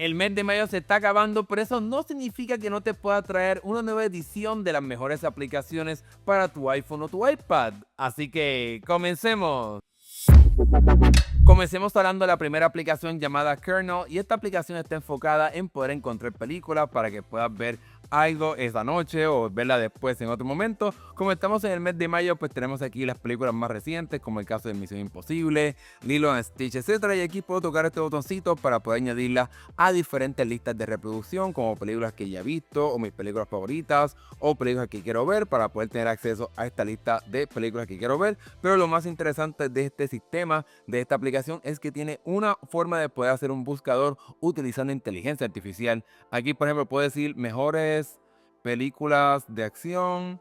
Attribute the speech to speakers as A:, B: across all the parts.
A: El mes de mayo se está acabando, pero eso no significa que no te pueda traer una nueva edición de las mejores aplicaciones para tu iPhone o tu iPad. Así que comencemos. Comencemos hablando de la primera aplicación llamada Kernel, y esta aplicación está enfocada en poder encontrar películas para que puedas ver algo esa noche o verla después en otro momento. Como estamos en el mes de mayo, pues tenemos aquí las películas más recientes, como el caso de Misión Imposible, Lilo and Stitch, etcétera. Y aquí puedo tocar este botoncito para poder añadirla a diferentes listas de reproducción, como películas que ya he visto, o mis películas favoritas, o películas que quiero ver, para poder tener acceso a esta lista de películas que quiero ver. Pero lo más interesante de este sistema, de esta aplicación, es que tiene una forma de poder hacer un buscador utilizando inteligencia artificial. Aquí, por ejemplo, puedo decir mejores películas de acción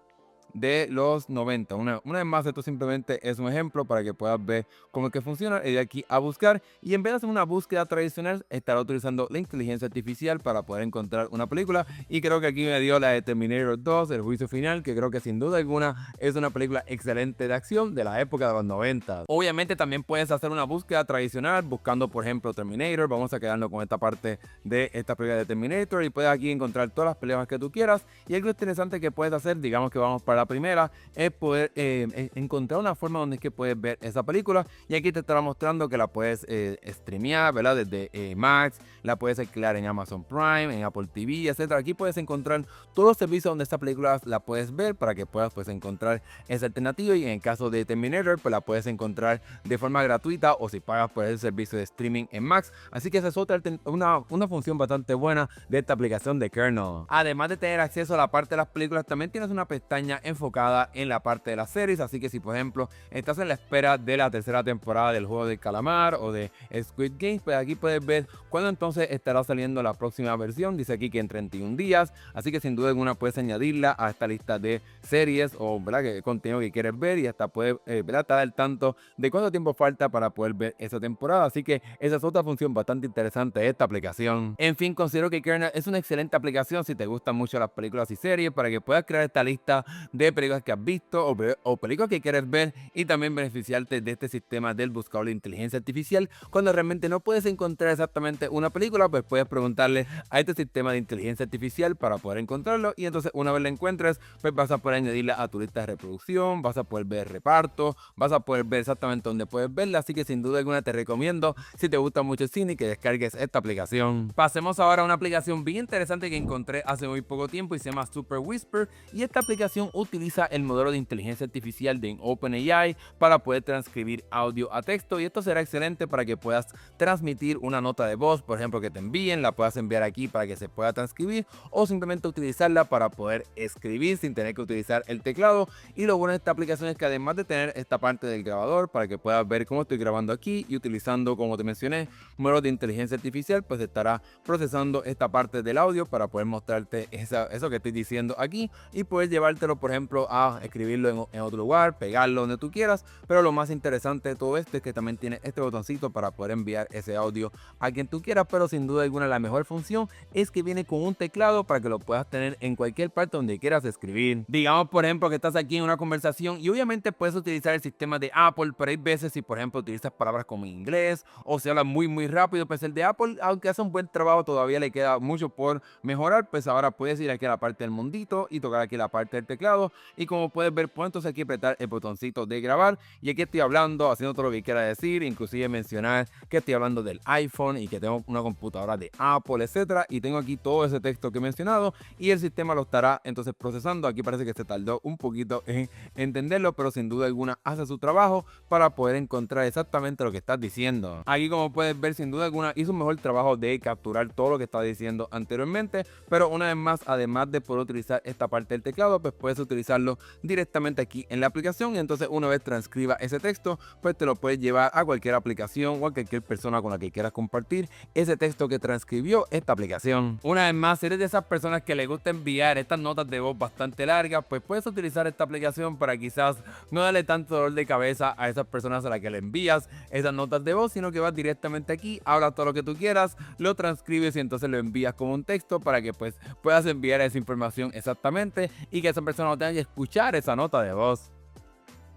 A: de los 90. Una vez más, esto simplemente es un ejemplo para que puedas ver cómo es que funciona. Y de aquí a buscar, y en vez de hacer una búsqueda tradicional, estará utilizando la inteligencia artificial para poder encontrar una película. Y creo que aquí me dio la de Terminator 2, El Juicio Final, que creo que sin duda alguna es una película excelente de acción de la época de los 90. Obviamente también puedes hacer una búsqueda tradicional buscando, por ejemplo, Terminator. Vamos a quedarnos con esta parte de esta película de Terminator, y puedes aquí encontrar todas las películas que tú quieras. Y algo interesante que puedes hacer, digamos que vamos para la primera, es poder encontrar una forma donde es que puedes ver esa película. Y aquí te estará mostrando que la puedes streamear, ¿verdad? Desde Max, la puedes alquilar en Amazon Prime, en Apple TV, etcétera. Aquí puedes encontrar todos los servicios donde esta película la puedes ver para que puedas pues encontrar esa alternativa. Y en el caso de Terminator, pues la puedes encontrar de forma gratuita, o si pagas por el servicio de streaming en Max. Así que esa es otra una función bastante buena de esta aplicación de Kernel. Además de tener acceso a la parte de las películas, también tienes una pestaña enfocada en la parte de las series. Así que si por ejemplo estás en la espera de la tercera temporada del Juego del Calamar o de Squid Game, pues aquí puedes ver cuándo entonces estará saliendo la próxima versión. Dice aquí que en 31 días, así que sin duda alguna puedes añadirla a esta lista de series o, ¿verdad?, que contenido que quieres ver, y hasta puedes estar al tanto de cuánto tiempo falta para poder ver esa temporada. Así que esa es otra función bastante interesante de esta aplicación. En fin, considero que Kernel es una excelente aplicación si te gustan mucho las películas y series, para que puedas crear esta lista de películas que has visto o películas que quieres ver, y también beneficiarte de este sistema del buscador de inteligencia artificial. Cuando realmente no puedes encontrar exactamente una película, pues puedes preguntarle a este sistema de inteligencia artificial para poder encontrarlo, y entonces una vez la encuentres, pues vas a poder añadirla a tu lista de reproducción, vas a poder ver reparto, vas a poder ver exactamente dónde puedes verla. Así que sin duda alguna te recomiendo, si te gusta mucho el cine, que descargues esta aplicación. Pasemos ahora a una aplicación bien interesante que encontré hace muy poco tiempo y se llama Super Whisper. Y esta aplicación utiliza el modelo de inteligencia artificial de OpenAI para poder transcribir audio a texto, y esto será excelente para que puedas transmitir una nota de voz, por ejemplo, que te envíen, la puedas enviar aquí para que se pueda transcribir, o simplemente utilizarla para poder escribir sin tener que utilizar el teclado. Y lo bueno de esta aplicación es que además de tener esta parte del grabador para que puedas ver cómo estoy grabando aquí, y utilizando, como te mencioné, modelos de inteligencia artificial, pues estará procesando esta parte del audio para poder mostrarte eso que estoy diciendo aquí, y poder llevártelo, por ejemplo, a escribirlo en otro lugar, pegarlo donde tú quieras. Pero lo más interesante de todo esto es que también tiene este botoncito para poder enviar ese audio a quien tú quieras. Pero sin duda alguna la mejor función es que viene con un teclado para que lo puedas tener en cualquier parte donde quieras escribir. Digamos, por ejemplo, que estás aquí en una conversación, y obviamente puedes utilizar el sistema de Apple, pero hay veces si por ejemplo utilizas palabras como inglés, o se habla muy rápido, pues el de Apple, aunque hace un buen trabajo, todavía le queda mucho por mejorar. Pues ahora puedes ir aquí a la parte del mundito y tocar aquí la parte del teclado, y como puedes ver, pues entonces aquí apretar el botoncito de grabar, y aquí estoy hablando, haciendo todo lo que quiera decir, inclusive mencionar que estoy hablando del iPhone y que tengo una computadora de Apple, etcétera. Y tengo aquí todo ese texto que he mencionado, y el sistema lo estará entonces procesando. Aquí parece que se tardó un poquito en entenderlo, pero sin duda alguna hace su trabajo para poder encontrar exactamente lo que estás diciendo. Aquí, como puedes ver, sin duda alguna hizo un mejor trabajo de capturar todo lo que estaba diciendo anteriormente. Pero una vez más, además de poder utilizar esta parte del teclado, pues puedes utilizarlo directamente aquí en la aplicación, y entonces una vez transcriba ese texto, pues te lo puedes llevar a cualquier aplicación o a cualquier persona con la que quieras compartir ese texto que transcribió esta aplicación. Una vez más, si eres de esas personas que les gusta enviar estas notas de voz bastante largas, pues puedes utilizar esta aplicación para quizás no darle tanto dolor de cabeza a esas personas a las que le envías esas notas de voz, sino que vas directamente aquí, hablas todo lo que tú quieras, lo transcribes y entonces lo envías como un texto para que pues puedas enviar esa información exactamente, y que esa persona no tenga que escuchar esa nota de voz.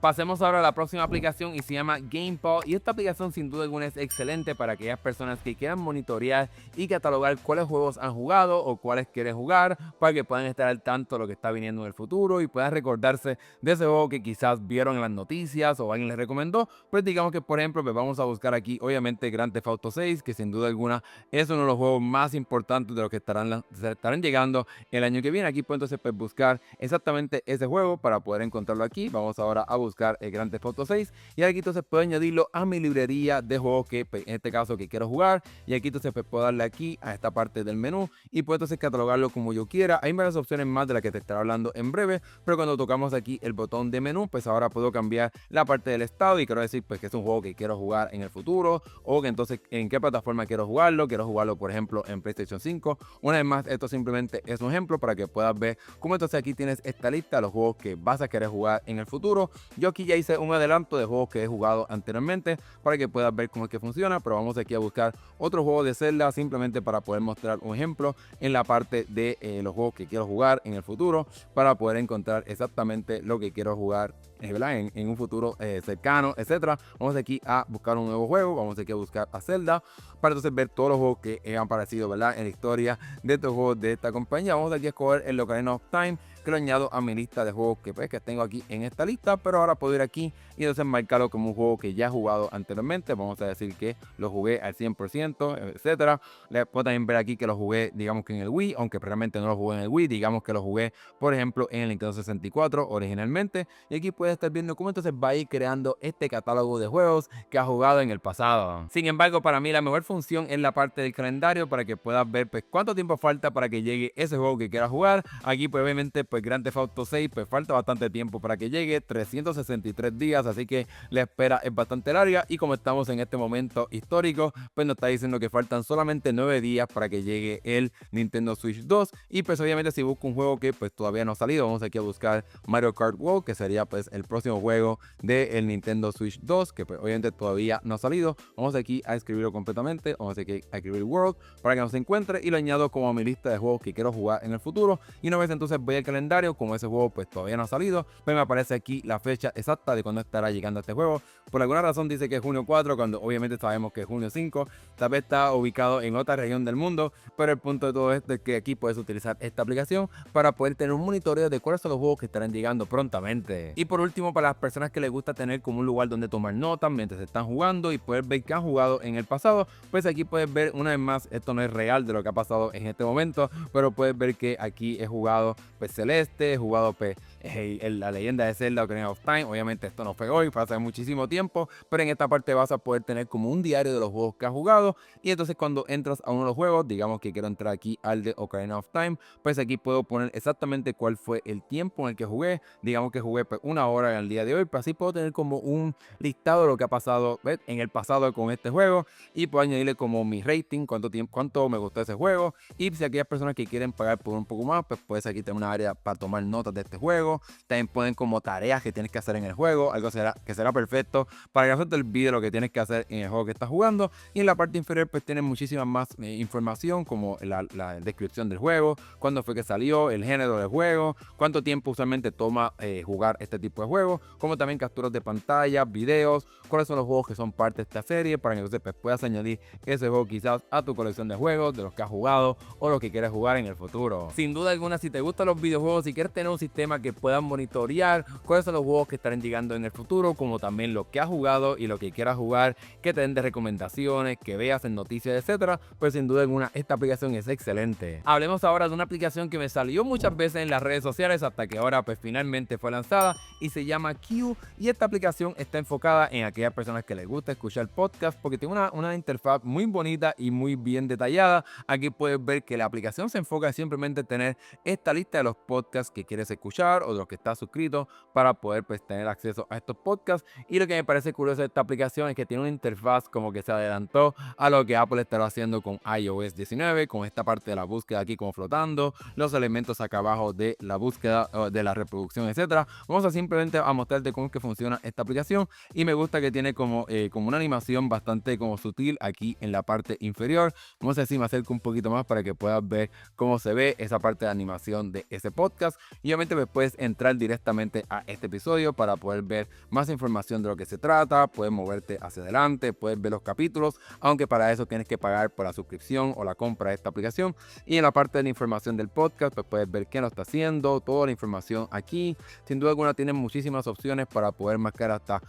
A: Pasemos ahora a la próxima aplicación y se llama GamePod, y esta aplicación sin duda alguna es excelente para aquellas personas que quieran monitorear y catalogar cuáles juegos han jugado o cuáles quieren jugar, para que puedan estar al tanto de lo que está viniendo en el futuro y puedan recordarse de ese juego que quizás vieron en las noticias o alguien les recomendó. Pues digamos que, por ejemplo, pues vamos a buscar aquí obviamente Grand Theft Auto 6, que sin duda alguna es uno de los juegos más importantes de los que estarán llegando el año que viene. Aquí pues entonces pues buscar exactamente ese juego para poder encontrarlo aquí. Vamos ahora a buscar el Grand Theft Auto 6 y aquí entonces puedo añadirlo a mi librería de juegos que pues, en este caso que quiero jugar, y aquí entonces pues, puedo darle aquí a esta parte del menú y puedo entonces catalogarlo como yo quiera. Hay varias opciones más de las que te estaré hablando en breve, pero cuando tocamos aquí el botón de menú, pues ahora puedo cambiar la parte del estado y quiero decir pues que es un juego que quiero jugar en el futuro, o que entonces en qué plataforma quiero jugarlo por ejemplo en PlayStation 5. Una vez más, esto simplemente es un ejemplo para que puedas ver cómo entonces aquí tienes esta lista de los juegos que vas a querer jugar en el futuro. Yo aquí ya hice un adelanto de juegos que he jugado anteriormente para que puedas ver cómo es que funciona, pero vamos aquí a buscar otro juego de Zelda simplemente para poder mostrar un ejemplo en la parte de los juegos que quiero jugar en el futuro, para poder encontrar exactamente lo que quiero jugar en un futuro cercano, etcétera. Vamos aquí a buscar un nuevo juego, vamos aquí a buscar a Zelda para entonces ver todos los juegos que han aparecido, ¿verdad?, en la historia de estos juegos de esta compañía. Vamos aquí a escoger el Ocarina of Time, que lo añado a mi lista de juegos que, pues, que tengo aquí en esta lista, pero ahora puedo ir aquí y entonces marcarlo como un juego que ya he jugado anteriormente. Vamos a decir que lo jugué al 100%, etcétera. Le puedo también ver aquí que lo jugué, digamos que en el Wii, aunque realmente no lo jugué en el Wii, digamos que lo jugué, por ejemplo, en el Nintendo 64 originalmente, y aquí puedes estar viendo cómo entonces va a ir creando este catálogo de juegos que has jugado en el pasado. Sin embargo, para mí la mejor función es la parte del calendario, para que puedas ver pues cuánto tiempo falta para que llegue ese juego que quieras jugar. Aquí pues obviamente pues Grand Theft Auto 6 pues falta bastante tiempo para que llegue, 363 días, así que la espera es bastante larga, y como estamos en este momento histórico, pues nos está diciendo que faltan solamente 9 días para que llegue el Nintendo Switch 2. Y pues obviamente si busco un juego que pues todavía no ha salido, vamos aquí a buscar Mario Kart World, que sería pues el próximo juego del Nintendo Switch 2, que pues obviamente todavía no ha salido. Vamos aquí a escribirlo completamente, vamos aquí a escribir World para que nos encuentre y lo añado como a mi lista de juegos que quiero jugar en el futuro. Y una vez entonces voy al calendario, como ese juego pues todavía no ha salido, pues me aparece aquí la fecha exacta de cuando estará llegando este juego. Por alguna razón dice que es junio 4, cuando obviamente sabemos que es junio 5. Tal vez está ubicado en otra región del mundo, pero el punto de todo esto es que aquí puedes utilizar esta aplicación para poder tener un monitoreo de cuáles son los juegos que estarán llegando prontamente. Y por último, para las personas que les gusta tener como un lugar donde tomar notas mientras están jugando y poder ver qué han jugado en el pasado, pues aquí puedes ver una vez más, esto no es real de lo que ha pasado en este momento, pero puedes ver que aquí he jugado pues Celeste, he jugado pues la leyenda de Zelda Ocarina of Time. Obviamente esto no fue hoy, fue hace muchísimo tiempo, pero en esta parte vas a poder tener como un diario de los juegos que has jugado, y entonces cuando entras a uno de los juegos, digamos que quiero entrar aquí al de Ocarina of Time, pues aquí puedo poner exactamente cuál fue el tiempo en el que jugué. Digamos que jugué pues una hora en el día de hoy, pero así puedo tener como un listado de lo que ha pasado, ¿ves?, en el pasado con este juego, y puedo añadirle como mi rating, cuánto me gustó ese juego. Y si aquellas personas que quieren pagar por un poco más, pues puedes aquí tener una área para tomar notas de este juego. También ponen como tareas que tienes que hacer en el juego, algo que será perfecto para que no se te olvide lo que tienes que hacer en el juego que estás jugando. Y en la parte inferior pues tienen muchísima más información, como la descripción del juego, cuándo fue que salió, el género del juego, cuánto tiempo usualmente toma jugar este tipo de juegos, como también capturas de pantalla, videos, cuáles son los juegos que son parte de esta serie, para que entonces pues, puedas añadir ese juego quizás a tu colección de juegos, de los que has jugado o los que quieres jugar en el futuro. Sin duda alguna, si te gustan los videojuegos, si quieres tener un sistema que puedan monitorear cuáles son los juegos que estarán llegando en el futuro, como también lo que has jugado y lo que quieras jugar, que te den de recomendaciones, que veas en noticias, etcétera, pues sin duda alguna esta aplicación es excelente. Hablemos ahora de una aplicación que me salió muchas veces en las redes sociales hasta que ahora pues finalmente fue lanzada, y se llama Q, y esta aplicación está enfocada en aquellas personas que les gusta escuchar podcast, porque tiene una interfaz muy bonita y muy bien detallada. Aquí puedes ver que la aplicación se enfoca simplemente en tener esta lista de los podcasts que quieres escuchar o de los que estás suscrito, para poder pues tener acceso a estos podcasts. Y lo que me parece curioso de esta aplicación es que tiene una interfaz como que se adelantó a lo que Apple estará haciendo con iOS 19, con esta parte de la búsqueda aquí como flotando, los elementos acá abajo de la búsqueda, de la reproducción, etcétera. Vamos a simplemente simplemente a mostrarte cómo es que funciona esta aplicación. Y me gusta que tiene como una animación bastante como sutil aquí en la parte inferior. Vamos a ver si me acerco un poquito más para que puedas ver cómo se ve esa parte de animación de ese podcast. Y obviamente pues puedes entrar directamente a este episodio para poder ver más información de lo que se trata, puedes moverte hacia adelante, puedes ver los capítulos, aunque para eso tienes que pagar por la suscripción o la compra de esta aplicación. Y en la parte de la información del podcast pues puedes ver quién lo está haciendo, toda la información aquí. Sin duda alguna tienes muchísimas opciones para poder marcar hasta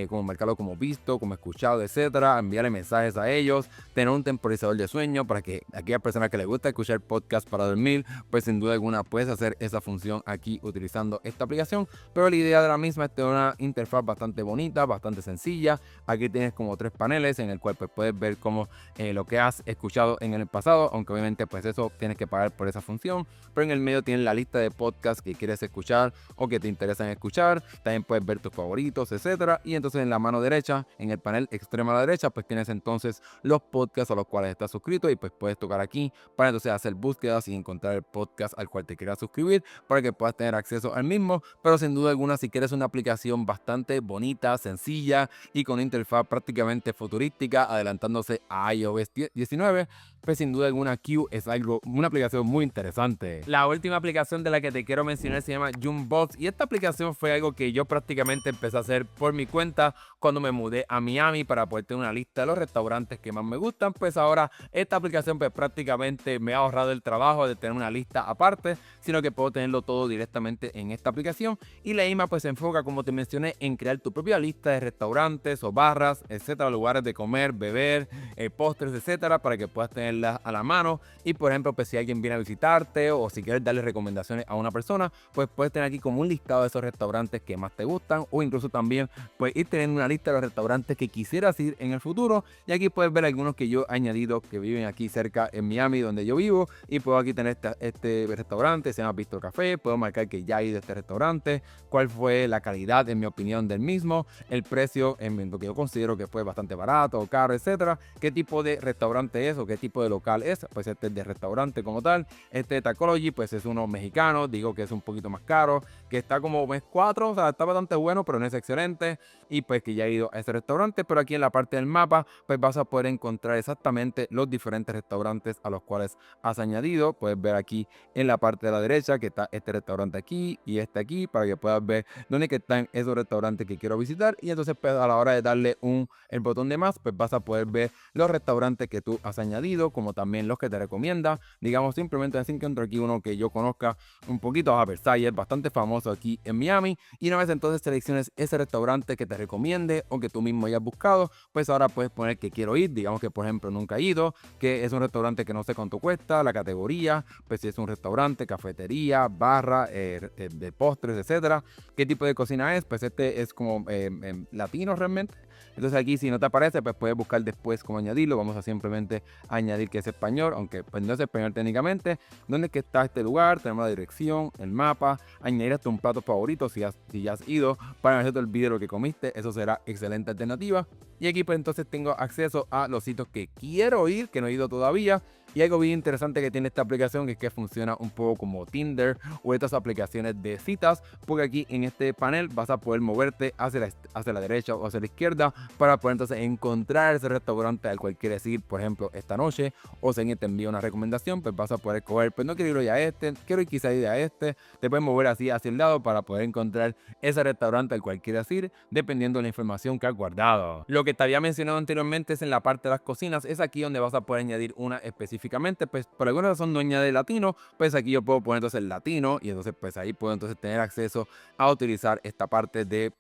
A: como marcarlo como visto, como escuchado, etcétera, enviarle mensajes a ellos, tener un temporizador de sueño para que a aquellas personas que les gusta escuchar podcast para dormir, pues sin duda alguna puedes hacer esa función aquí utilizando esta aplicación. Pero la idea de la misma es tener una interfaz bastante bonita, bastante sencilla. Aquí tienes como 3 paneles en el cual pues puedes ver como lo que has escuchado en el pasado, aunque obviamente pues eso tienes que pagar por esa función. Pero en el medio tienes la lista de podcasts que quieres escuchar o que te interesan escuchar. También puedes ver tus favoritos, etcétera. Y entonces en la mano derecha, en el panel extremo a la derecha, pues tienes entonces los podcasts a los cuales estás suscrito y pues puedes tocar aquí para entonces hacer búsquedas y encontrar el podcast al cual te quieras suscribir para que puedas tener acceso al mismo. Pero sin duda alguna, si quieres una aplicación bastante bonita, sencilla y con una interfaz prácticamente futurística adelantándose a iOS 19, pues sin duda alguna Q es una aplicación muy interesante. La última aplicación de la que te quiero mencionar se llama Junbox, y esta aplicación fue algo que yo prácticamente empecé a hacer por mi cuenta cuando me mudé a Miami para poder tener una lista de los restaurantes que más me gustan. Pues ahora esta aplicación pues prácticamente me ha ahorrado el trabajo de tener una lista aparte, sino que puedo tenerlo todo directamente en esta aplicación. Y la misma pues se enfoca, como te mencioné, en crear tu propia lista de restaurantes o barras, etcétera, lugares de comer, beber, postres, etcétera, para que puedas tenerlas a la mano. Y por ejemplo, pues si alguien viene a visitarte o si quieres darle recomendaciones a una persona, pues puedes tener aquí como un listado de esos restaurantes que más te gustan, o incluso también puedes ir teniendo una lista de los restaurantes que quisieras ir en el futuro. Y aquí puedes ver algunos que yo he añadido que viven aquí cerca en Miami, donde yo vivo, y puedo aquí tener este restaurante, se llama Visto Café. Puedo marcar que ya he ido a este restaurante, cuál fue la calidad en mi opinión del mismo, el precio en lo que yo considero que fue bastante barato o caro, etcétera, qué tipo de restaurante es o qué tipo de local es. Pues este es de restaurante como tal. Este de Tacology pues es uno mexicano, digo que es un poquito más caro, que está como mes 4, o sea, está bastante bueno, pero no es excelente. Y pues que ya he ido a ese restaurante. Pero aquí en la parte del mapa pues vas a poder encontrar exactamente los diferentes restaurantes a los cuales has añadido. Puedes ver aquí en la parte de la derecha que está este restaurante aquí y este aquí, para que puedas ver dónde que están esos restaurantes que quiero visitar. Y entonces pues a la hora de darle el botón de más, pues vas a poder ver los restaurantes que tú has añadido, como también los que te recomienda. Digamos, simplemente así encuentro aquí uno que yo conozca un poquito, a Versailles, bastante famoso aquí en Miami. Y una vez entonces selecciones ese restaurante que te recomiende o que tú mismo hayas buscado, pues ahora puedes poner que quiero ir. Digamos que por ejemplo nunca he ido, que es un restaurante que no sé cuánto cuesta, la categoría, pues si es un restaurante, cafetería, barra, de postres, etcétera. ¿Qué tipo de cocina es? Pues este es como latino realmente. Entonces aquí si no te aparece, pues puedes buscar después cómo añadirlo. Vamos a simplemente añadir que es español, aunque pues no es español técnicamente. ¿Dónde es que está este lugar? Tenemos la dirección, el mapa, añadir hasta un plato favorito si ya has ido, para que no se te olvide lo que comiste. Eso será excelente alternativa. Y aquí pues entonces tengo acceso a los sitios que quiero ir, que no he ido todavía. Y algo bien interesante que tiene esta aplicación es que funciona un poco como Tinder o estas aplicaciones de citas, porque aquí en este panel vas a poder moverte hacia la derecha o hacia la izquierda para poder entonces encontrar ese restaurante al cual quieres ir, por ejemplo, esta noche. O si alguien te envía una recomendación, pues vas a poder coger, pues no quiero ir hoy a este, quiero ir quizá ir a este. Te puedes mover así hacia el lado para poder encontrar ese restaurante al cual quieras ir, dependiendo de la información que has guardado. Lo que te había mencionado anteriormente es en la parte de las cocinas, es aquí donde vas a poder añadir una específicamente. Pues por alguna razón no añade latino, pues aquí yo puedo poner entonces latino, y entonces pues ahí puedo entonces tener acceso a utilizar esta parte de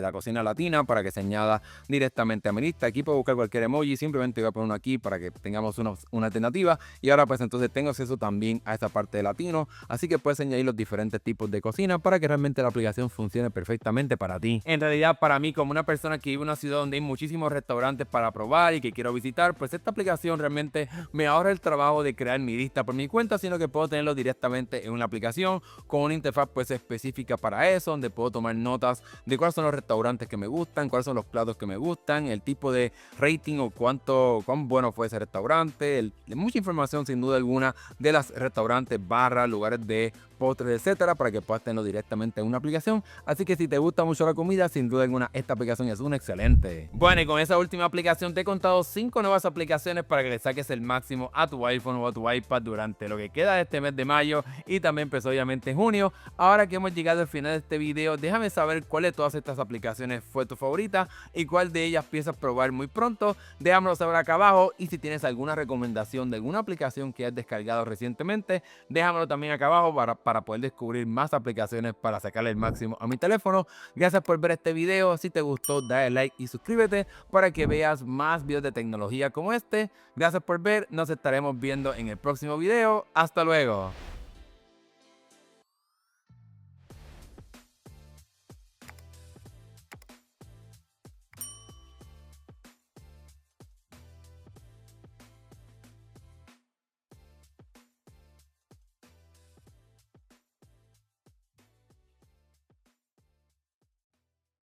A: la cocina latina para que se añada directamente a mi lista. Aquí puedo buscar cualquier emoji, simplemente voy a poner uno aquí para que tengamos una alternativa. Y ahora pues entonces tengo acceso también a esta parte de latino, así que puedes añadir los diferentes tipos de cocina para que realmente la aplicación funcione perfectamente para ti. En realidad, para mí, como una persona que vive en una ciudad donde hay muchísimos restaurantes para probar y que quiero visitar, pues esta aplicación realmente me ahorra ahorra el trabajo de crear mi lista por mi cuenta, sino que puedo tenerlo directamente en una aplicación con una interfaz pues específica para eso, donde puedo tomar notas de cuáles son los restaurantes que me gustan, cuáles son los platos que me gustan, el tipo de rating o cuán bueno fue ese restaurante, mucha información sin duda alguna de los restaurantes, barras, lugares de postres, etcétera, para que puedas tenerlo directamente en una aplicación. Así que si te gusta mucho la comida, sin duda alguna esta aplicación es una excelente. Bueno, y con esa última aplicación te he contado 5 nuevas aplicaciones para que le saques el máximo a tu iPhone o a tu iPad durante lo que queda de este mes de mayo y también pues obviamente en junio. Ahora que hemos llegado al final de este video, déjame saber cuál de todas estas aplicaciones fue tu favorita y cuál de ellas piensas probar muy pronto. Déjamelo saber acá abajo, y si tienes alguna recomendación de alguna aplicación que has descargado recientemente, déjamelo también acá abajo para poder descubrir más aplicaciones para sacarle el máximo a mi teléfono. Gracias por ver este video. Si te gustó, dale like y suscríbete para que veas más videos de tecnología como este. Gracias por ver, nos estaremos viendo en el próximo video. Hasta luego.